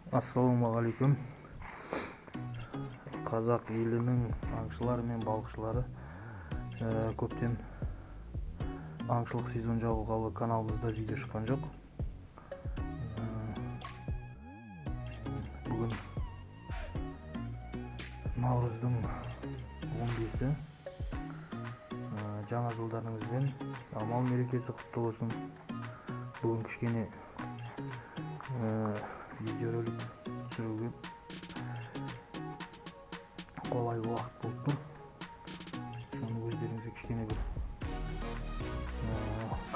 Ассалаумағалейкум. Қазақ елінің аңшылары мен балықшылары көптен аңшылық сезон жабылғалы каналымызда видео шыққан жоқ. Бүгін наурыздың 15-і, жаңа жылдарыңызбен амал мерекесі құтты болсын. Бүгін кішкене видеоролик түсіруге қолайлы уақыт болып тұр. Соны өздеріңізге кішкене бір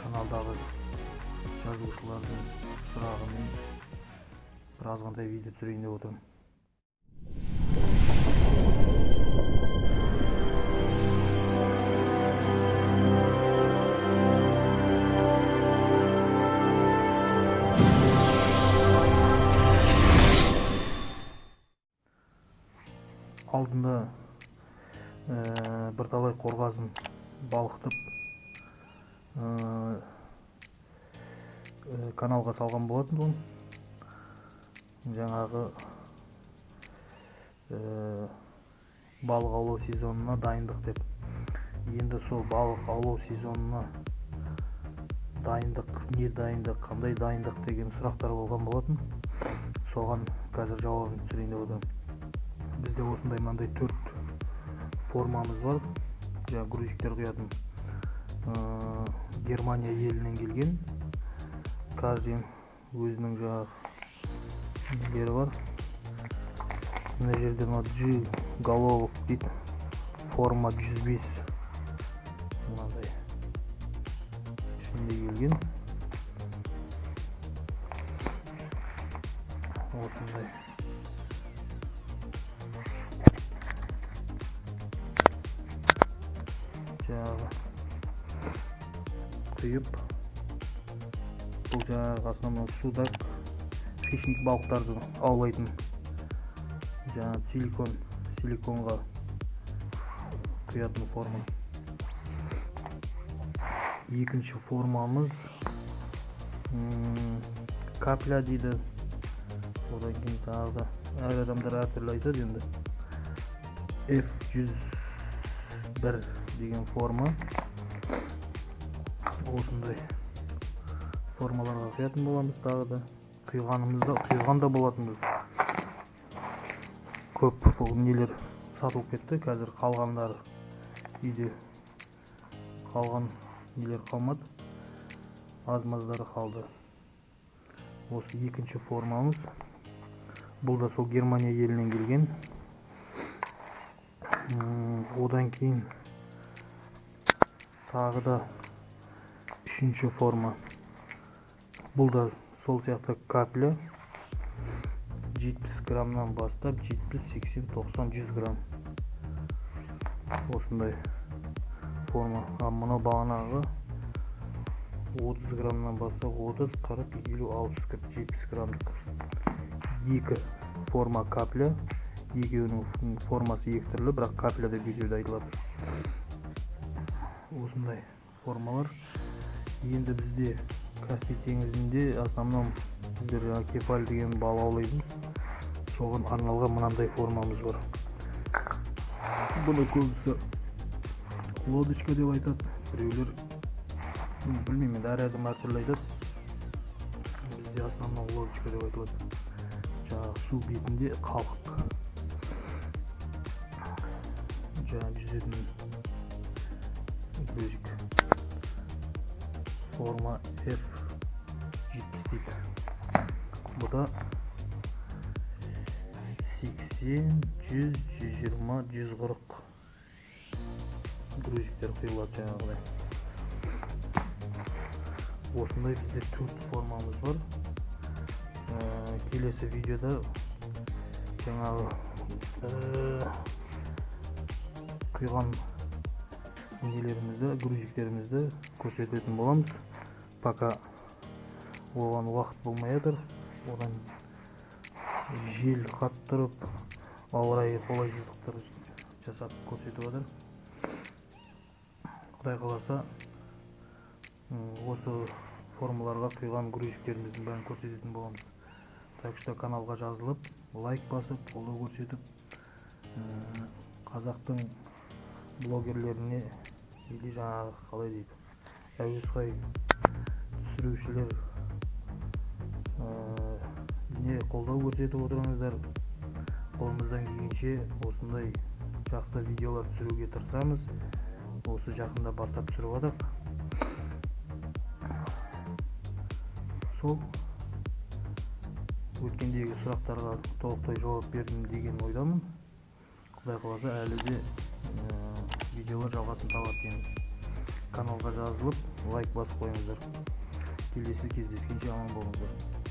каналдағы жазылушылардың сұрағымен бір азғантай видео түсірейін деп отырмын. Алдында бірталай қорғасын балықтып каналға салған болатын. Жаңағы балық аулау сезонына дайындық деп. Енді сол балық аулау сезонына дайындық, не дайындық, қандай дайындық деген сұрақтар болған болатын. Соған қазір жауабын түсірейін деп отырмын. Бізде осындай мынандай 4 формамыз бар. Жаңа грузиктер құятын Германия елінен келген. Каждый өзінің жаңағы нелері бар. Мына жерде G головок дейді. Форма 105. Мынандай ішінде келген. Осындай жаңағы құйып, бұл жаңағы основной судак хищник балықтарды аулайтын жаңағы силиконға құятын форма. Екінші формамыз капля дейді. Одан кейін тағы да әр адамдар әртүрлі айтады. Енді F101 деген форма. Осындай формаларға құятын боламыз. Тағы да құйған да болатынбыз. Көп нелер сатылып кетті. Қазір қалғандары үйде қалған нелер қалмады. Аз-маздары қалды. Осы екінші формамыз. Бұл да сол Германия елінен келген. Одан кейін тағы да үшінші форма. Бұл да сол сияқты капля. 70 граммнан бастап 70, 80, 90, 100 грамм. Осындай форма. Мұны бағанағы 30 граммнан бастап 30, 40, 50, 60, 70 граммдық. Екі форма капля. Екеуінің формасы екі түрлі, бірақ капля да видеода айтылады. Осындай формалар. Енді бізде Каспий теңізінде основном біздер кефаль деген балық аулаймыз. Соған арналған мынандай формамыз бар. Бұны көбісі лодочка деп айтады. Біреулер білмеймін, әр адам әртүрлі айтады. Бізде основном лодочка деп айтылады. Жаңағы су бетінде қалық. Жаңағы жүзетін грузик. Форма F70 дейді. Бұда 80, 100, 120, 140 грузиктер құйылады жаңағыдай. Осындай бізде 4 формамыз бар. Келесі видеода жаңағы құйған нелерімізді, грузиктерімізді көрсететін боламыз. Пока оған уақыт болмай жатыр. Одан жел қаттырып, ауа райы қолайсыздықтар жасап көрсетіп жатыр. Құдай қаласа осы формаларға құйған грузиктеріміздің бәрін көрсететін боламыз. Так что каналға жазылып, лайк басып, қолдау көрсетіп, қазақтың блогерлеріне или жаңағы қалай дейді, әуесқой түсірушілер не қолдау көрсетіп отырыңыздар. Қолымыздан келгенше осындай жақсы видеолар түсіруге тырысамыз. Осы жақында бастап түсіріп жатырмық. Сол өткендегі сұрақтарға толықтай жауап бердім деген ойдамын. Құдай қаласа әлі де видеолар жалғасын табады дейміз. Каналға жазылып, лайк басып қойыңыздар. Келесі кездескенше аман болыңыздар.